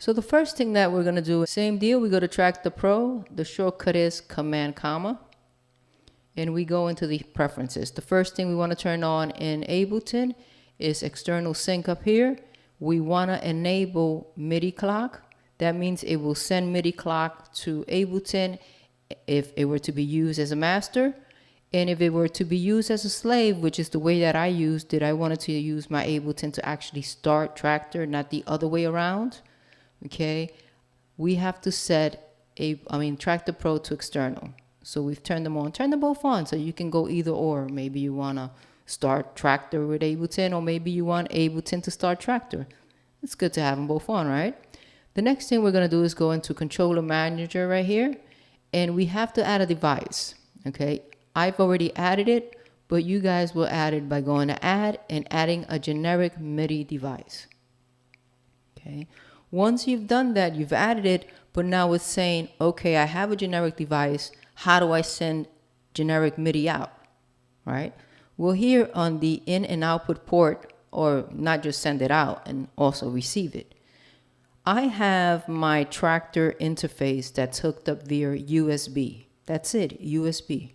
So the first thing that we're going to do, same deal, we go to Traktor Pro. The shortcut is Command comma. And we go into the preferences. The first thing we want to turn on in Ableton is external sync up here. We want to enable MIDI clock. That means it will send MIDI clock to Ableton if it were to be used as a master. And if it were to be used as a slave, which is the way that I used it, I wanted to use my Ableton to actually start Traktor, not the other way around. Okay, we have to set Traktor Pro to external. So we've turned them on. Turn them both on so you can go either or. Maybe you want to start Traktor with Ableton, or maybe you want Ableton to start Traktor. It's good to have them both on, right? The next thing we're going to do is go into Controller Manager right here, and we have to add a device. Okay, I've already added it, but you guys will add it by going to Add and adding a generic MIDI device. Okay. Once you've done that, you've added it, but now it's saying, okay, I have a generic device. How do I send generic MIDI out, right? Well, here on the in and output port, or not just send it out and also receive it, I have my Traktor interface that's hooked up via USB. That's it, USB.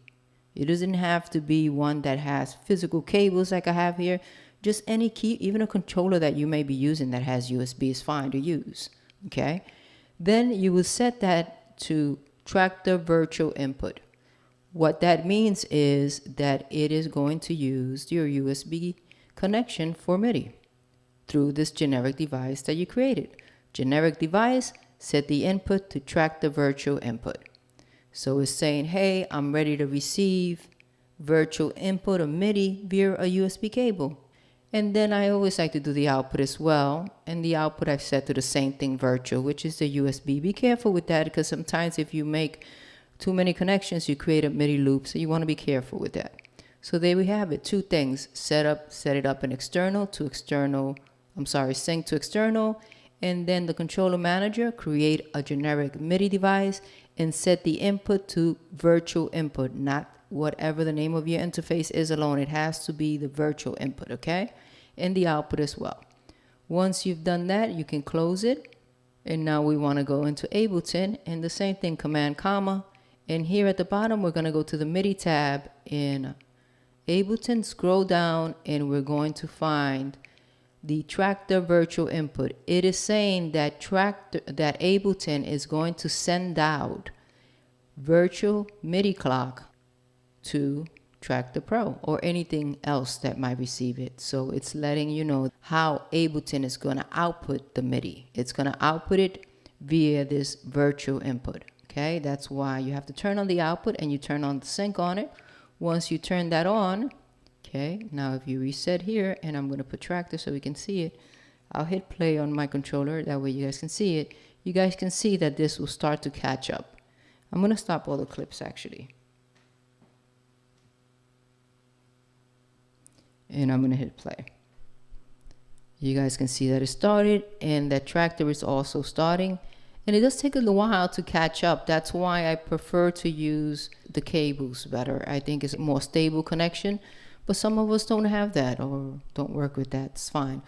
It doesn't have to be one that has physical cables like I have here. Just any key, even a controller that you may be using that has USB is fine to use, okay? Then you will set that to Traktor virtual input. What that means is that it is going to use your USB connection for MIDI through this generic device that you created. Generic device, set the input to Traktor virtual input. So it's saying, hey, I'm ready to receive virtual input of MIDI via a USB cable. And then I always like to do the output as well. And the output I've set to the same thing, virtual, which is the USB. Be careful with that, because sometimes if you make too many connections, you create a MIDI loop. So you want to be careful with that. So there we have it. Two things. Set it up in sync to external. And then the controller manager, create a generic MIDI device and set the input to virtual input, not whatever the name of your interface is alone. It has to be the virtual input, okay? And the output as well. Once you've done that, you can close it. And now we want to go into Ableton, and the same thing, Command comma. And here at the bottom, we're going to go to the MIDI tab in Ableton, scroll down, and we're going to find the Traktor virtual input. It is saying that Ableton is going to send out virtual MIDI clock to Traktor Pro or anything else that might receive it. So it's letting you know how Ableton is going to output the MIDI. It's going to output it via this virtual input. Okay, that's why you have to turn on the output and you turn on the sync on it. Once you turn that on, okay, now if you reset here, and I'm going to put Traktor so we can see it, I'll hit play on my controller. That way you guys can see it. You guys can see that this will start to catch up. I'm going to stop all the clips actually. And I'm going to hit play. You guys can see that it started and that Traktor is also starting. And it does take a little while to catch up. That's why I prefer to use the cables better. I think it's a more stable connection. But some of us don't have that or don't work with that. It's fine.